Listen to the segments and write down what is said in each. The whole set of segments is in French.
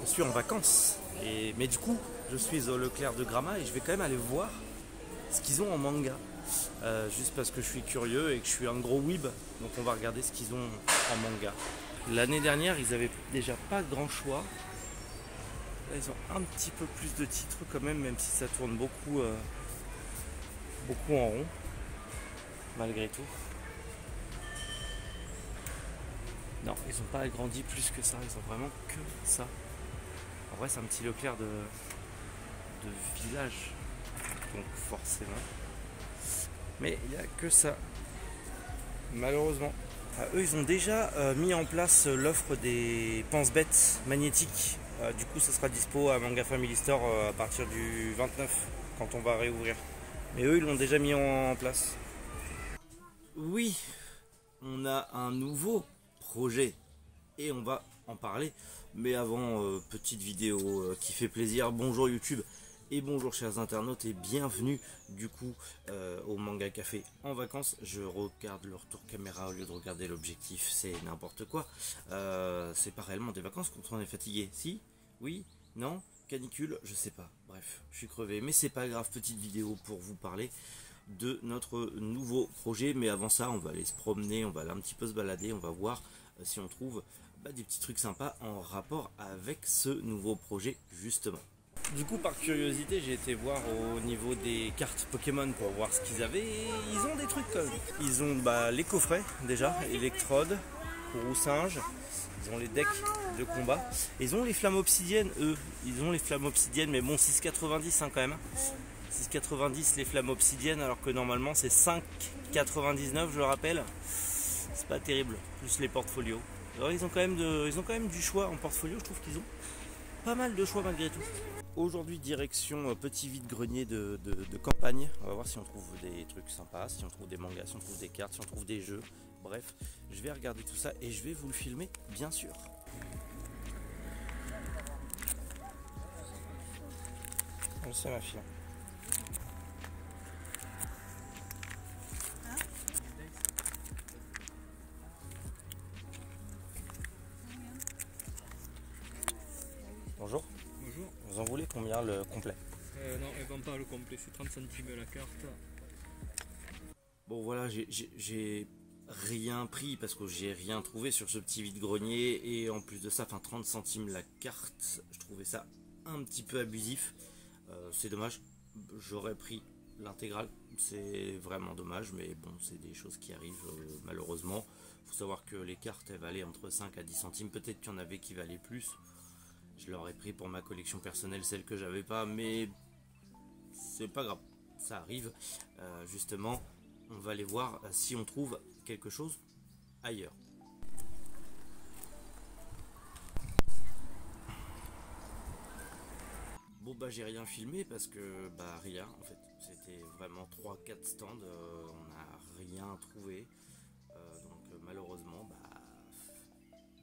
je suis en vacances. Mais du coup, je suis au Leclerc de Gramma et je vais quand même aller voir ce qu'ils ont en manga. Juste parce que je suis curieux et que je suis un gros weeb. Donc on va regarder ce qu'ils ont en manga. L'année dernière, ils avaient déjà pas grand choix. Là, ils ont un petit peu plus de titres quand même si ça tourne beaucoup en rond, malgré tout. Non, ils n'ont pas agrandi plus que ça, ils ont vraiment que ça. En vrai, c'est un petit Leclerc de village, donc forcément. Mais il n'y a que ça, malheureusement. Eux, ils ont déjà mis en place l'offre des pense-bêtes magnétiques. Du coup, ça sera dispo à Manga Family Store à partir du 29, quand on va réouvrir. Mais eux, ils l'ont déjà mis en place. Oui, on a un nouveau projet et on va en parler. Mais avant, petite vidéo qui fait plaisir. Bonjour YouTube et bonjour chers internautes et bienvenue du coup au Manga Café en vacances. Je regarde le retour caméra au lieu de regarder l'objectif, c'est n'importe quoi. C'est pas réellement des vacances quand on est fatigué. Si? Oui? Non? Canicule? Je sais pas. Bref, je suis crevé. Mais c'est pas grave, petite vidéo pour vous parler de notre nouveau projet. Mais avant ça, on va aller se promener, on va aller un petit peu se balader, on va voir si on trouve des petits trucs sympas en rapport avec ce nouveau projet justement. Du coup, par curiosité, j'ai été voir au niveau des cartes Pokémon pour voir ce qu'ils avaient. Et ils ont des trucs quand même. Ils ont les coffrets déjà, Electrode, Kourou-Singe. Ils ont les decks de combat. Ils ont les flammes obsidiennes, eux. Ils ont les flammes obsidiennes, mais bon, 6,90 quand même. 6,90 les flammes obsidiennes, alors que normalement c'est 5,99, je le rappelle. C'est pas terrible. Plus les portfolios. Alors ils ont quand même du choix en portfolio. Je trouve qu'ils ont pas mal de choix malgré tout. Aujourd'hui, direction petit vide-grenier de campagne. On va voir si on trouve des trucs sympas, si on trouve des mangas, si on trouve des cartes, si on trouve des jeux. Bref, je vais regarder tout ça et je vais vous le filmer, bien sûr. C'est ma fille. Bonjour. Bonjour. Vous en voulez combien le complet? Non, elle vend pas le complet, c'est 30 centimes la carte. Bon voilà, j'ai rien pris parce que j'ai rien trouvé sur ce petit vide-grenier. Et en plus de ça, 30 centimes la carte, je trouvais ça un petit peu abusif. C'est dommage, j'aurais pris l'intégrale. C'est vraiment dommage, mais bon, c'est des choses qui arrivent malheureusement. Faut savoir que les cartes, elles valaient entre 5 à 10 centimes. Peut-être qu'il y en avait qui valaient plus. Je l'aurais pris pour ma collection personnelle, celle que j'avais pas, mais c'est pas grave, ça arrive. Justement, on va aller voir si on trouve quelque chose ailleurs. Bon j'ai rien filmé parce que rien en fait. C'était vraiment 3-4 stands, on n'a rien trouvé. Donc malheureusement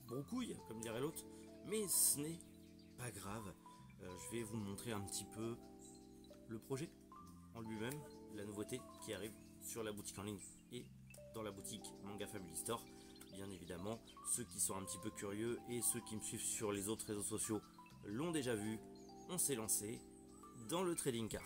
broucouille comme dirait l'autre. Mais ce n'est pas grave, je vais vous montrer un petit peu le projet en lui-même, la nouveauté qui arrive sur la boutique en ligne et dans la boutique Manga Family Store. Bien évidemment, ceux qui sont un petit peu curieux et ceux qui me suivent sur les autres réseaux sociaux l'ont déjà vu. On s'est lancé dans le trading card.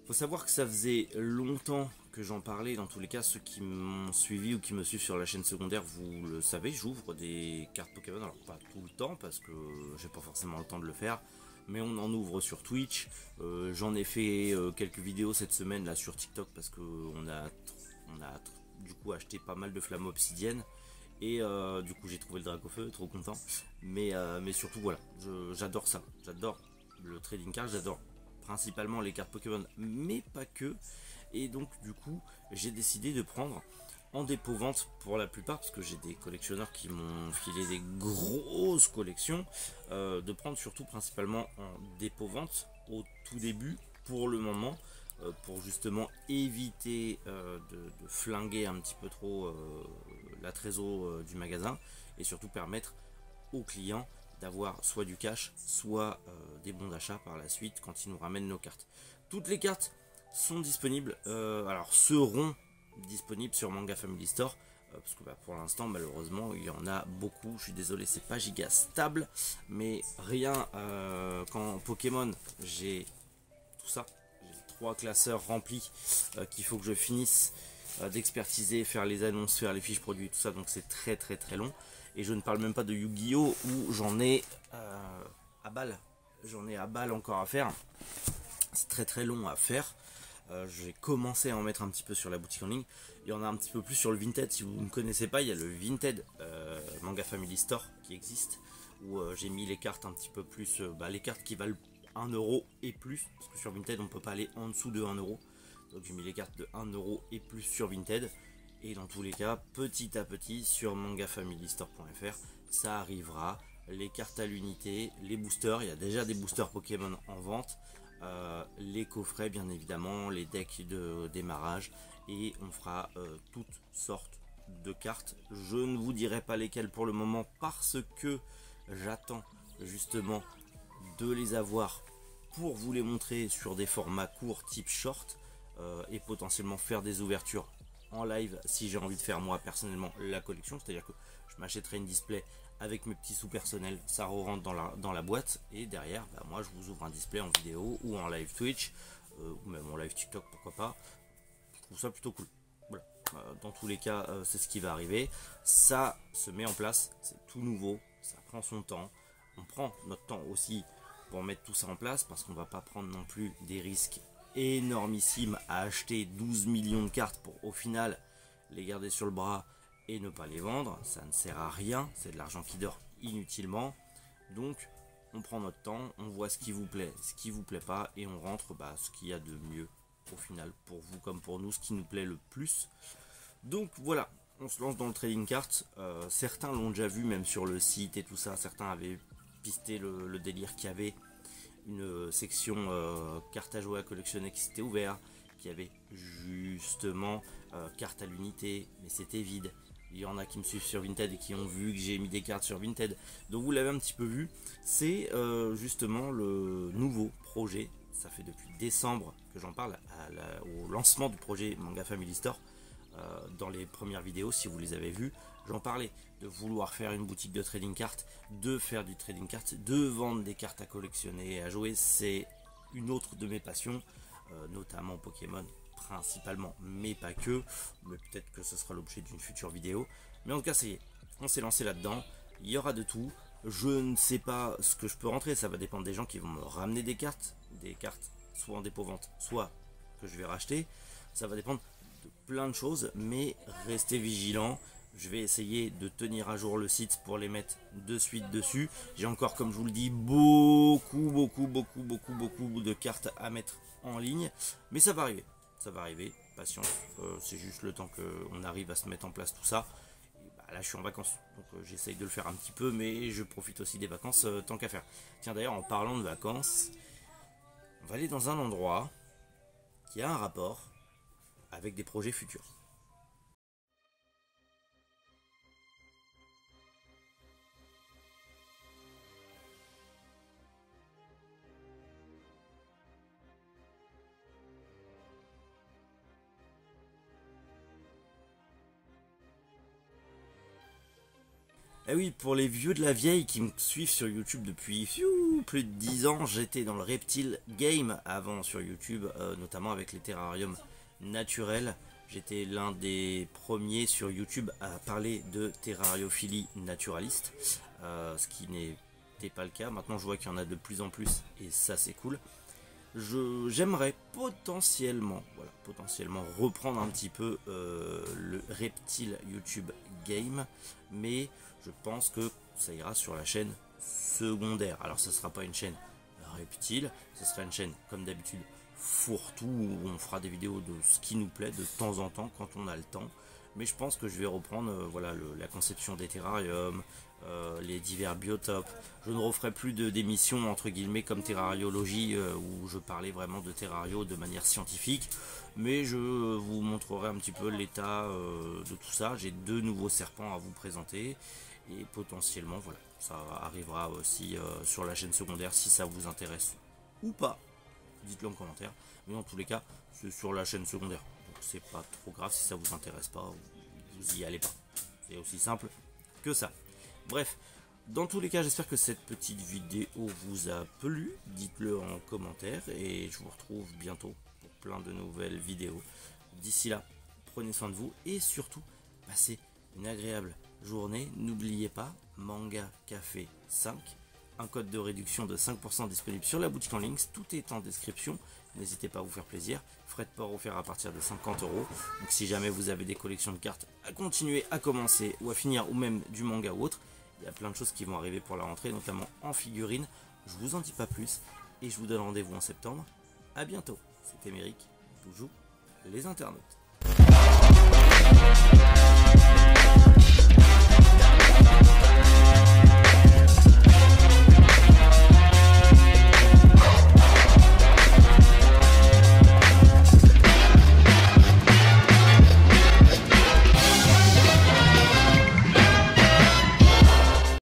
Faut savoir que ça faisait longtemps que j'en parlais. Dans tous les cas, ceux qui m'ont suivi ou qui me suivent sur la chaîne secondaire, vous le savez, j'ouvre des cartes Pokémon. Alors pas tout le temps parce que j'ai pas forcément le temps de le faire, mais on en ouvre sur Twitch. J'en ai fait quelques vidéos cette semaine là sur TikTok parce que on a du coup acheté pas mal de flammes obsidiennes. Et du coup j'ai trouvé le Dracofeu, trop content. Mais surtout voilà, j'adore ça. J'adore le trading card, j'adore principalement les cartes Pokémon, mais pas que. Et donc du coup j'ai décidé de prendre en dépôt-vente pour la plupart, parce que j'ai des collectionneurs qui m'ont filé des grosses collections, de prendre surtout principalement en dépôt-vente au tout début pour le moment, pour justement éviter de flinguer un petit peu trop la trésor du magasin, et surtout permettre aux clients d'avoir soit du cash, soit des bons d'achat par la suite quand ils nous ramènent nos cartes. Toutes les cartes sont disponibles, alors seront disponibles sur Manga Family Store, parce que pour l'instant malheureusement il y en a beaucoup. Je suis désolé, c'est pas giga stable, mais rien quand Pokémon, j'ai tout ça, j'ai 3 classeurs remplis qu'il faut que je finisse d'expertiser, faire les annonces, faire les fiches produits, tout ça, donc c'est très long. Et je ne parle même pas de Yu-Gi-Oh où j'en ai à balle, encore à faire. C'est très long à faire. J'ai commencé à en mettre un petit peu sur la boutique en ligne. Il y en a un petit peu plus sur le Vinted. Si vous ne connaissez pas, il y a le Vinted Manga Family Store qui existe, où j'ai mis les cartes un petit peu plus, les cartes qui valent 1 euro et plus, parce que sur Vinted on peut pas aller en dessous de 1 euro. Donc j'ai mis les cartes de 1 euro et plus sur Vinted. Et dans tous les cas, petit à petit, sur mangafamilystore.fr, ça arrivera. Les cartes à l'unité, les boosters, il y a déjà des boosters Pokémon en vente. Les coffrets bien évidemment, les decks de démarrage, et on fera toutes sortes de cartes. Je ne vous dirai pas lesquelles pour le moment, parce que j'attends justement de les avoir pour vous les montrer sur des formats courts type short, et potentiellement faire des ouvertures en live si j'ai envie de faire moi personnellement la collection. C'est à dire que je m'achèterai une display avec mes petits sous personnels, ça rentre dans la boîte, et derrière moi je vous ouvre un display en vidéo ou en live Twitch, ou même en live TikTok, pourquoi pas. Je trouve ça plutôt cool. Voilà. Dans tous les cas, c'est ce qui va arriver. Ça se met en place, c'est tout nouveau, ça prend son temps. On prend notre temps aussi pour mettre tout ça en place, parce qu'on va pas prendre non plus des risques énormissimes à acheter 12 millions de cartes pour au final les garder sur le bras et ne pas les vendre. Ça ne sert à rien, c'est de l'argent qui dort inutilement. Donc on prend notre temps, on voit ce qui vous plaît, ce qui vous plaît pas, et on rentre ce qu'il y a de mieux au final pour vous comme pour nous, ce qui nous plaît le plus. Donc voilà, on se lance dans le trading card. Certains l'ont déjà vu même sur le site et tout ça, certains avaient pisté le délire qu'il y avait une section cartes à jouer, à collectionner qui s'était ouvert, qui avait justement cartes à l'unité, mais c'était vide. Il y en a qui me suivent sur Vinted et qui ont vu que j'ai mis des cartes sur Vinted, donc vous l'avez un petit peu vu. C'est justement le nouveau projet. Ça fait depuis décembre que j'en parle, au lancement du projet Manga Family Store. Dans les premières vidéos, si vous les avez vues, j'en parlais de vouloir faire une boutique de trading cartes, de faire du trading cartes, de vendre des cartes à collectionner et à jouer. C'est une autre de mes passions, notamment Pokémon principalement, mais pas que. Mais peut-être que ce sera l'objet d'une future vidéo. Mais en tout cas, ça y est, on s'est lancé là-dedans. Il y aura de tout. Je ne sais pas ce que je peux rentrer, ça va dépendre des gens qui vont me ramener des cartes soit en dépôt-vente, soit que je vais racheter. Ça va dépendre de plein de choses, mais restez vigilants. Je vais essayer de tenir à jour le site pour les mettre de suite dessus. J'ai encore, comme je vous le dis, beaucoup de cartes à mettre en ligne, mais ça va arriver, patience. C'est juste le temps qu'on arrive à se mettre en place tout ça. Et là je suis en vacances, donc j'essaye de le faire un petit peu, mais je profite aussi des vacances tant qu'à faire. Tiens, d'ailleurs, en parlant de vacances, on va aller dans un endroit qui a un rapport avec des projets futurs. Eh oui, pour les vieux de la vieille qui me suivent sur YouTube depuis plus de 10 ans, j'étais dans le Reptile Game avant sur YouTube, notamment avec les terrariums naturels. J'étais l'un des premiers sur YouTube à parler de terrariophilie naturaliste, ce qui n'était pas le cas. Maintenant je vois qu'il y en a de plus en plus et ça c'est cool. J'aimerais potentiellement reprendre un petit peu le Reptile YouTube Game, mais je pense que ça ira sur la chaîne secondaire. Alors ce sera pas une chaîne Reptile, ce sera une chaîne comme d'habitude fourre-tout, où on fera des vidéos de ce qui nous plaît de temps en temps quand on a le temps. Mais je pense que je vais reprendre voilà, la conception des terrariums, les divers biotopes. Je ne referai plus d'émissions entre guillemets comme Terrariologie où je parlais vraiment de terrario de manière scientifique. Mais je vous montrerai un petit peu l'état de tout ça. J'ai 2 nouveaux serpents à vous présenter. Et potentiellement, voilà, ça arrivera aussi sur la chaîne secondaire si ça vous intéresse ou pas. Dites-le en commentaire. Mais dans tous les cas, c'est sur la chaîne secondaire. Donc c'est pas trop grave si ça vous intéresse pas. Vous y allez pas. C'est aussi simple que ça. Bref, dans tous les cas, j'espère que cette petite vidéo vous a plu. Dites-le en commentaire et je vous retrouve bientôt pour plein de nouvelles vidéos. D'ici là, prenez soin de vous et surtout, passez une agréable journée. N'oubliez pas, Manga Café 5, un code de réduction de 5% disponible sur la boutique en ligne. Tout est en description. N'hésitez pas à vous faire plaisir. Frais de port offert à partir de 50 €. Donc si jamais vous avez des collections de cartes à continuer, à commencer ou à finir, ou même du manga ou autre, il y a plein de choses qui vont arriver pour la rentrée, notamment en figurines. Je vous en dis pas plus et je vous donne rendez-vous en septembre. A bientôt. C'était Méric, toujours les internautes.